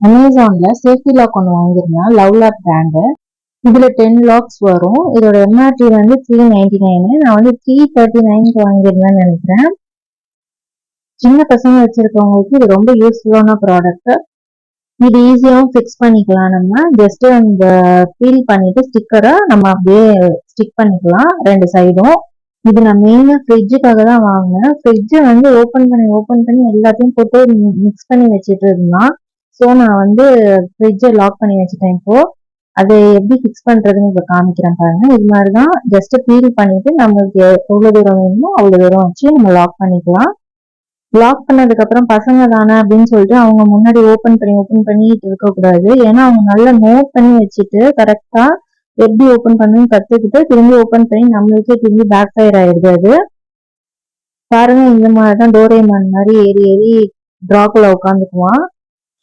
அமேசான்ல safety lock ஒன்று வாங்கியிருந்தேன், லவ் லாக் பிராண்டு. இதுல 10 லாக்ஸ் வரும். இதோட எம்ஆர்பி வந்து 399. நான் வந்து 339க்கு வாங்கியிருந்தேன்னு நினைக்கிறேன். சின்ன பசங்க வச்சிருக்கவங்களுக்கு இது ரொம்ப யூஸ்ஃபுல்லான ப்ராடக்ட். இது ஈஸியாகவும் ஃபிக்ஸ் பண்ணிக்கலாம். நம்ம ஜஸ்ட் அந்த பீல் பண்ணிட்டு ஸ்டிக்கரை நம்ம அப்படியே ஸ்டிக் பண்ணிக்கலாம் 2 சைடும். இது நான் மெயினாக ஃப்ரிட்ஜுக்காக தான் வாங்கினேன். ஃப்ரிட்ஜை வந்து ஓப்பன் பண்ணி எல்லாத்தையும் போட்டு மிக்ஸ் பண்ணி வச்சுட்டு இருந்தான். ஸோ நான் வந்து ஃப்ரிட்ஜை லாக் பண்ணி வச்சுட்டேன். இப்போ அதை எப்படி ஃபிக்ஸ் பண்றதுன்னு இப்போ காமிக்கிறேன் பாருங்க. இது மாதிரி தான் ஜஸ்ட் பீல் பண்ணிட்டு நம்மளுக்கு எவ்வளோ தூரம் வேணுமோ அவ்வளோ தூரம் வச்சு நம்ம லாக் பண்ணிக்கலாம். லாக் பண்ணதுக்கு அப்புறம் பசங்க தானே அப்படின்னு சொல்லிட்டு அவங்க முன்னாடி ஓப்பன் பண்ணிட்டு இருக்கக்கூடாது. ஏன்னா அவங்க நல்லா நோட் பண்ணி வச்சுட்டு கரெக்டா எப்படி ஓப்பன் பண்ணி கத்துக்கிட்டு திரும்பி ஓப்பன் பண்ணி நம்மளுக்கே திரும்பி பேக் ஃபயர் ஆயிடுது. அது பாருங்க, இந்த மாதிரிதான் டோரேமான் மாதிரி ஏறி டிராக்குள்ள உட்காந்துக்குவான்.